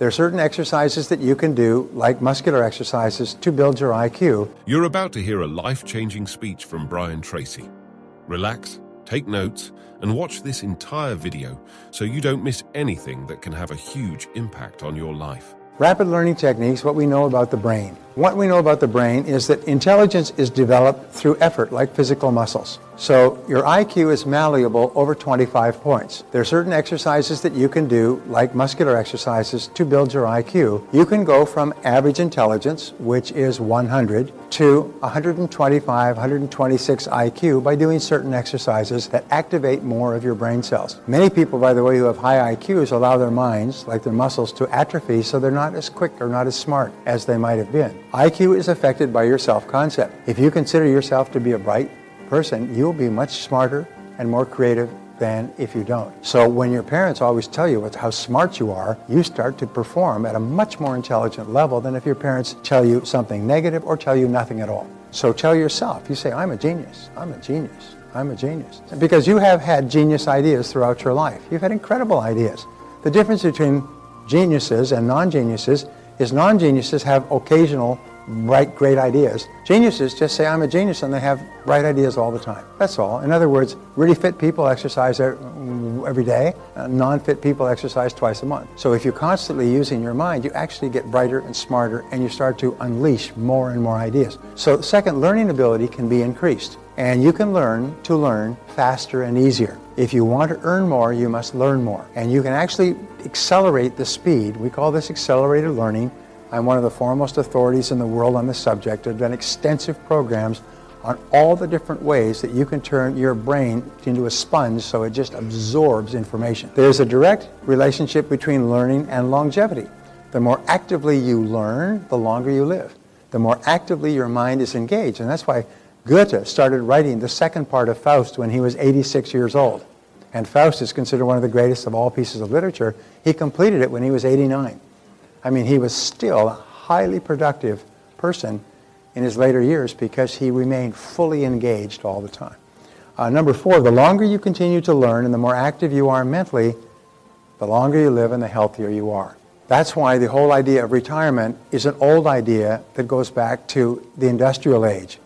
There are certain exercises that you can do, like muscular exercises, to build your IQ. You're about to hear a life-changing speech from Brian Tracy. Relax, take notes, and watch this entire video so you don't miss anything that can have a huge impact on your life. Rapid learning techniques, what we know about the brain. What we know about the brain is that intelligence is developed through effort, like physical muscles. So your IQ is malleable over 25 points. There are certain exercises that you can do, like muscular exercises, to build your IQ. You can go from average intelligence, which is 100, to 125, 126 IQ by doing certain exercises that activate more of your brain cells. Many people, by the way, who have high IQs allow their minds, like their muscles, to atrophy, so they're not as quick or not as smart as they might have been. IQ is affected by your self-concept. If you consider yourself to be a bright person, you'll be much smarter and more creative than if you don't. So when your parents always tell you how smart you are, you start to perform at a much more intelligent level than if your parents tell you something negative or tell you nothing at all. So tell yourself, you say, I'm a genius, I'm a genius, I'm a genius. Because you have had genius ideas throughout your life. You've had incredible ideas. The difference between geniuses and non-geniuses is non-geniuses have occasional bright, great ideas. Geniuses just say, I'm a genius, and they have bright ideas all the time. That's all. In other words, really fit people exercise every day. Non-fit people exercise twice a month. So if you're constantly using your mind, you actually get brighter and smarter, and you start to unleash more and more ideas. So second, learning ability can be increased. And you can learn to learn faster and easier. If you want to earn more, you must learn more. And you can actually accelerate the speed. We call this accelerated learning. I'm one of the foremost authorities in the world on this subject. I've done extensive programs on all the different ways that you can turn your brain into a sponge so it just absorbs information. There's a direct relationship between learning and longevity. The more actively you learn, the longer you live. The more actively your mind is engaged. And that's why Goethe started writing the second part of Faust when he was 86 years old. And Faust is considered one of the greatest of all pieces of literature. He completed it when he was 89. I mean, he was still a highly productive person in his later years because he remained fully engaged all the time. Number 4, the longer you continue to learn and the more active you are mentally, the longer you live and the healthier you are. That's why the whole idea of retirement is an old idea that goes back to the industrial age,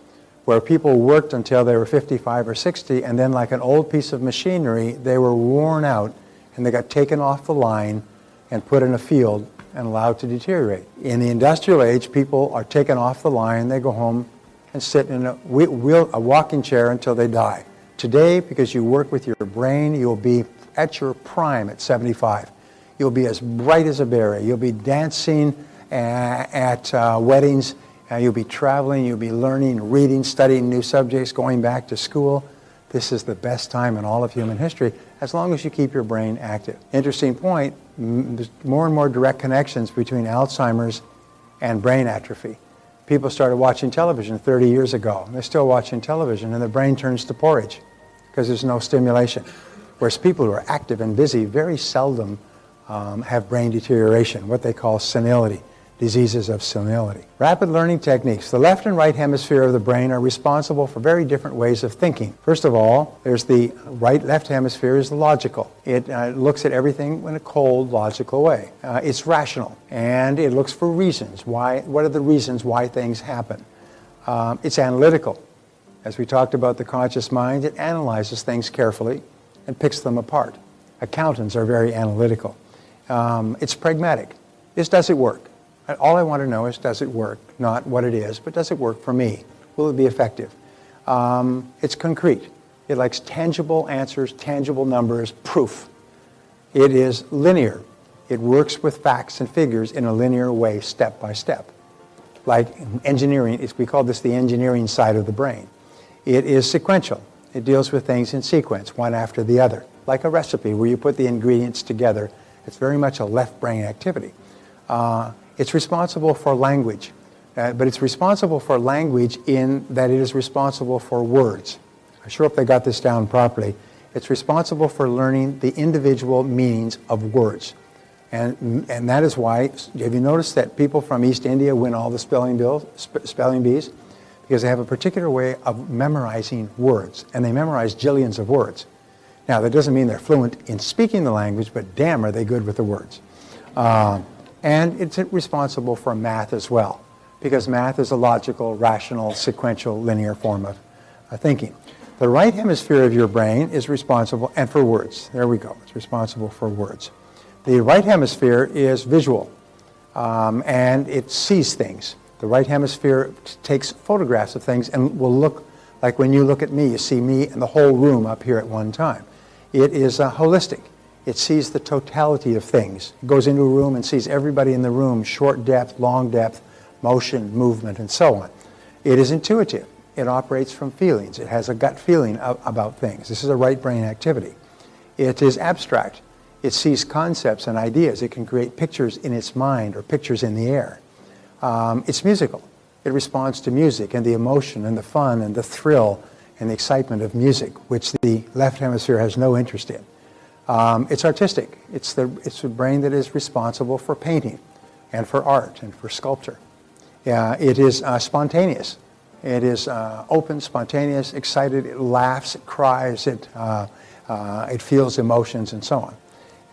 where people worked until they were 55 or 60, and then like an old piece of machinery, they were worn out and they got taken off the line and put in a field and allowed to deteriorate. In the industrial age, people are taken off the line, they go home and sit in a walking chair until they die. Today, because you work with your brain, you'll be at your prime at 75. You'll be as bright as a berry. You'll be dancing at weddings. You'll be traveling, you'll be learning, reading, studying new subjects, going back to school. This is the best time in all of human history, as long as you keep your brain active. Interesting point, there's more and more direct connections between Alzheimer's and brain atrophy. People started watching television 30 years ago. They're still watching television, and their brain turns to porridge because there's no stimulation. Whereas people who are active and busy very seldom have brain deterioration, what they call senility. Diseases of senility. Rapid learning techniques. The left and right hemisphere of the brain are responsible for very different ways of thinking. First of all, there's the left hemisphere is logical. It looks at everything in a cold, logical way. It's rational, and it looks for reasons. What are the reasons why things happen? It's analytical. As we talked about the conscious mind, it analyzes things carefully and picks them apart. Accountants are very analytical. It's pragmatic. Does it work? All I want to know is, does it work? Not what it is, but does it work for me? Will it be effective? It's concrete. It likes tangible answers, tangible numbers, proof. It is linear. It works with facts and figures in a linear way, step by step. Like engineering, we call this the engineering side of the brain. It is sequential. It deals with things in sequence, one after the other. Like a recipe where you put the ingredients together. It's very much a left brain activity. It's responsible for language, but it's responsible for language in that it is responsible for words. I sure hope they got this down properly. It's responsible for learning the individual meanings of words. And that is why, have you noticed that people from East India win all the spelling bees? Because they have a particular way of memorizing words, and they memorize jillions of words. Now, that doesn't mean they're fluent in speaking the language, but damn are they good with the words. And it's responsible for math as well, because math is a logical, rational, sequential, linear form of thinking. The right hemisphere of your brain is responsible, and for words. There we go. It's responsible for words. The right hemisphere is visual, and it sees things. The right hemisphere takes photographs of things and will look like when you look at me, you see me and the whole room up here at one time. It is holistic. It sees the totality of things. It goes into a room and sees everybody in the room, short depth, long depth, motion, movement, and so on. It is intuitive. It operates from feelings. It has a gut feeling about things. This is a right brain activity. It is abstract. It sees concepts and ideas. It can create pictures in its mind or pictures in the air. It's musical. It responds to music and the emotion and the fun and the thrill and the excitement of music, which the left hemisphere has no interest in. It's artistic. It's the brain that is responsible for painting and for art and for sculpture. It is spontaneous. It is open, spontaneous, excited. It laughs, it cries, it feels emotions, and so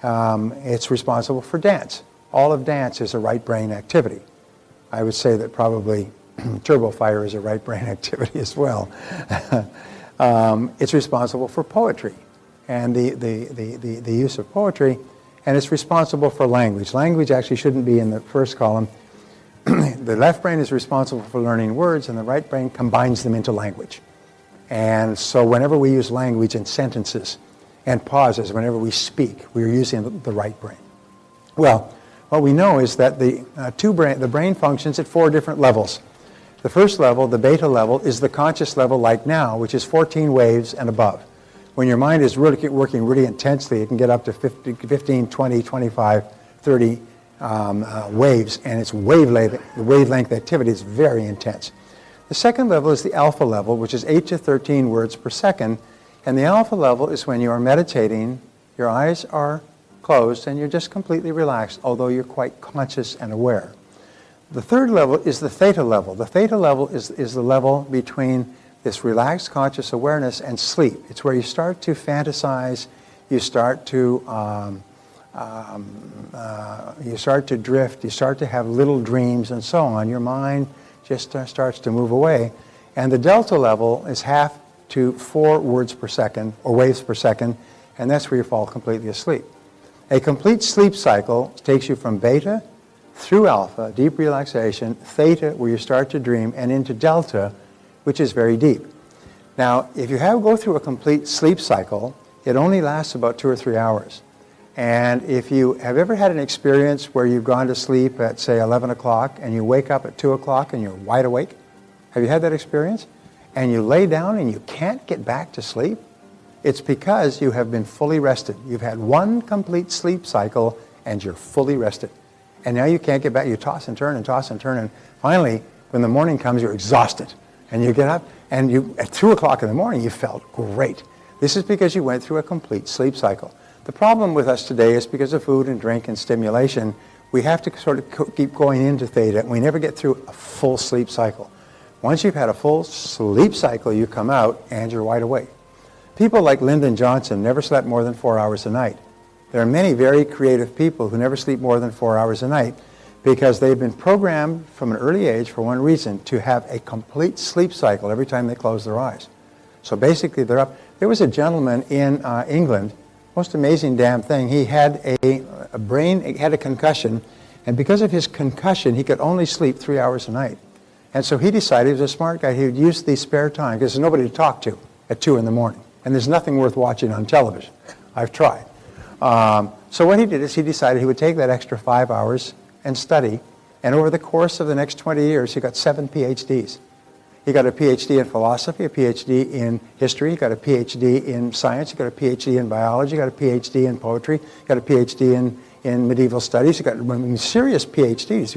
on. It's responsible for dance. All of dance is a right brain activity. I would say that probably turbo fire is a right brain activity as well. It's responsible for poetry and the use of poetry, and it's responsible for language. Language actually shouldn't be in the first column. The left brain is responsible for learning words, and the right brain combines them into language. And so whenever we use language in sentences and pauses, whenever we speak, we're using the right brain. Well, what we know is that the brain functions at 4 different levels. The first level, the beta level, is the conscious level like now, which is 14 waves and above. When your mind is really working really intensely, it can get up to 15, 20, 25, 30 waves, and its wavelength activity is very intense. The second level is the alpha level, which is 8 to 13 words per second, and the alpha level is when you are meditating, your eyes are closed, and you're just completely relaxed, although you're quite conscious and aware. The third level is the theta level. The theta level is the level between this relaxed conscious awareness and sleep. It's where you start to fantasize, you start to drift, you start to have little dreams and so on. Your mind just starts to move away. And the delta level is half to 4 words per second, or waves per second, and that's where you fall completely asleep. A complete sleep cycle takes you from beta through alpha, deep relaxation, theta, where you start to dream, and into delta, which is very deep. Now, if you go through a complete sleep cycle, it only lasts about 2 or 3 hours. And if you have ever had an experience where you've gone to sleep at, say, 11 o'clock, and you wake up at 2 o'clock and you're wide awake, have you had that experience? And you lay down and you can't get back to sleep? It's because you have been fully rested. You've had one complete sleep cycle and you're fully rested. And now you can't get back. You toss and turn and toss and turn. And finally, when the morning comes, you're exhausted. And you get up and at 2 o'clock in the morning, you felt great. This is because you went through a complete sleep cycle. The problem with us today is because of food and drink and stimulation, we have to sort of keep going into theta, and we never get through a full sleep cycle. Once you've had a full sleep cycle, you come out and you're wide awake. People like Lyndon Johnson never slept more than 4 hours a night. There are many very creative people who never sleep more than 4 hours a night because they've been programmed from an early age, for one reason, to have a complete sleep cycle every time they close their eyes. So basically they're up. There was a gentleman in England, most amazing damn thing. He had he had a concussion, and because of his concussion, he could only sleep 3 hours a night. And so he decided, he was a smart guy, he would use the spare time, because there's nobody to talk to at 2 in the morning. And there's nothing worth watching on television. I've tried. So what he did is he decided he would take that extra 5 hours and study. And over the course of the next 20 years, he got 7 PhDs. He got a PhD in philosophy, a PhD in history, he got a PhD in science, he got a PhD in biology, he got a PhD in poetry, he got a PhD in medieval studies, he got serious PhDs.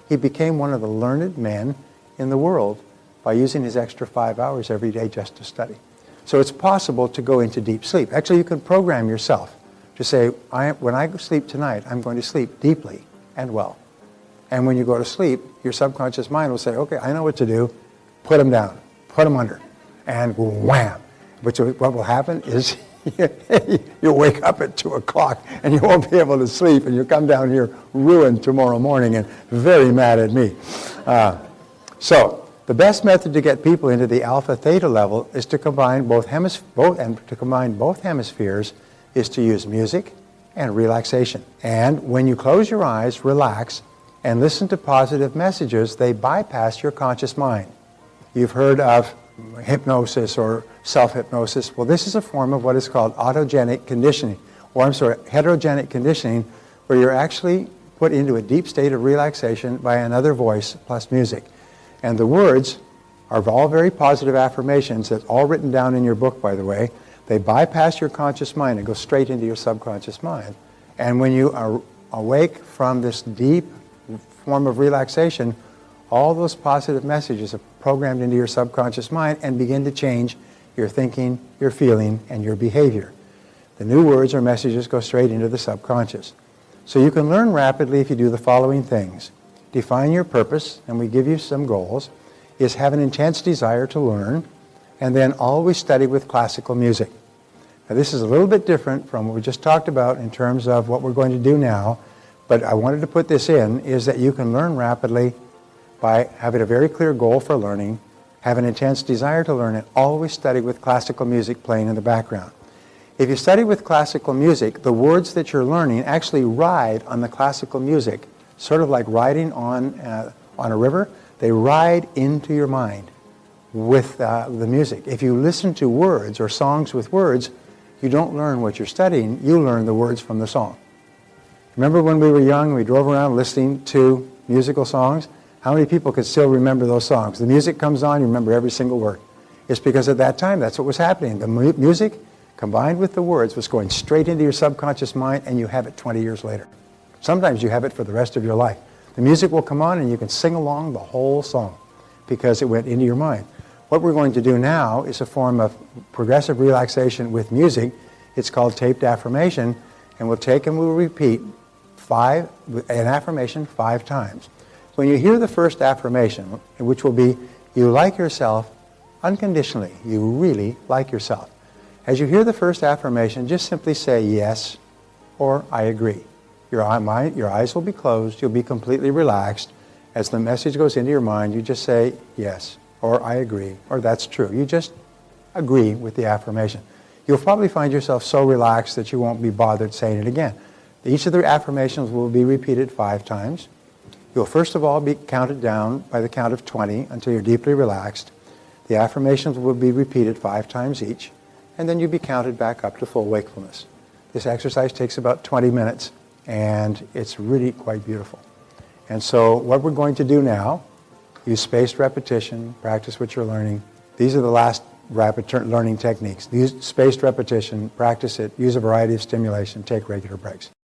He became one of the learned men in the world by using his extra 5 hours every day just to study. So it's possible to go into deep sleep. Actually, you can program yourself to say, when I sleep tonight, I'm going to sleep deeply and well. And when you go to sleep, your subconscious mind will say, okay, I know what to do. Put them down. Put them under. And wham. What will happen is you'll wake up at 2 o'clock and you won't be able to sleep, and you'll come down here ruined tomorrow morning and very mad at me. So the best method to get people into the alpha-theta level is to combine both hemispheres is to use music and relaxation. And when you close your eyes, relax, and listen to positive messages, they bypass your conscious mind. You've heard of hypnosis or self-hypnosis. Well, this is a form of what is called heterogenic conditioning, where you're actually put into a deep state of relaxation by another voice plus music. And the words are all very positive affirmations. That's all written down in your book, by the way. They bypass your conscious mind and go straight into your subconscious mind. And when you are awake from this deep form of relaxation, all those positive messages are programmed into your subconscious mind and begin to change your thinking, your feeling, and your behavior. The new words or messages go straight into the subconscious. So you can learn rapidly if you do the following things. Define your purpose, and we give you some goals, is have an intense desire to learn, and then always study with classical music. Now this is a little bit different from what we just talked about in terms of what we're going to do now, but I wanted to put this in, is that you can learn rapidly by having a very clear goal for learning, have an intense desire to learn, and always study with classical music playing in the background. If you study with classical music, the words that you're learning actually ride on the classical music, sort of like riding on a river. They ride into your mind with the music. If you listen to words or songs with words, you don't learn what you're studying, you learn the words from the song. Remember when we were young, we drove around listening to musical songs? How many people could still remember those songs? The music comes on, you remember every single word. It's because at that time, that's what was happening. The music combined with the words was going straight into your subconscious mind, and you have it 20 years later. Sometimes you have it for the rest of your life. The music will come on and you can sing along the whole song because it went into your mind. What we're going to do now is a form of progressive relaxation with music. It's called taped affirmation, and we'll take and we'll repeat an affirmation 5 times. When you hear the first affirmation, which will be, you like yourself unconditionally, you really like yourself. As you hear the first affirmation, just simply say yes or I agree. Your eyes will be closed, you'll be completely relaxed. As the message goes into your mind, you just say yes or I agree or that's true. You just agree with the affirmation. You'll probably find yourself so relaxed that you won't be bothered saying it again. Each of the affirmations will be repeated 5 times. You'll first of all be counted down by the count of 20 until you're deeply relaxed. The affirmations will be repeated 5 times each, and then you'll be counted back up to full wakefulness. This exercise takes about 20 minutes, and it's really quite beautiful. And so what we're going to do now, use spaced repetition, practice what you're learning. These are the last rapid learning techniques. Use spaced repetition, practice it, use a variety of stimulation, take regular breaks.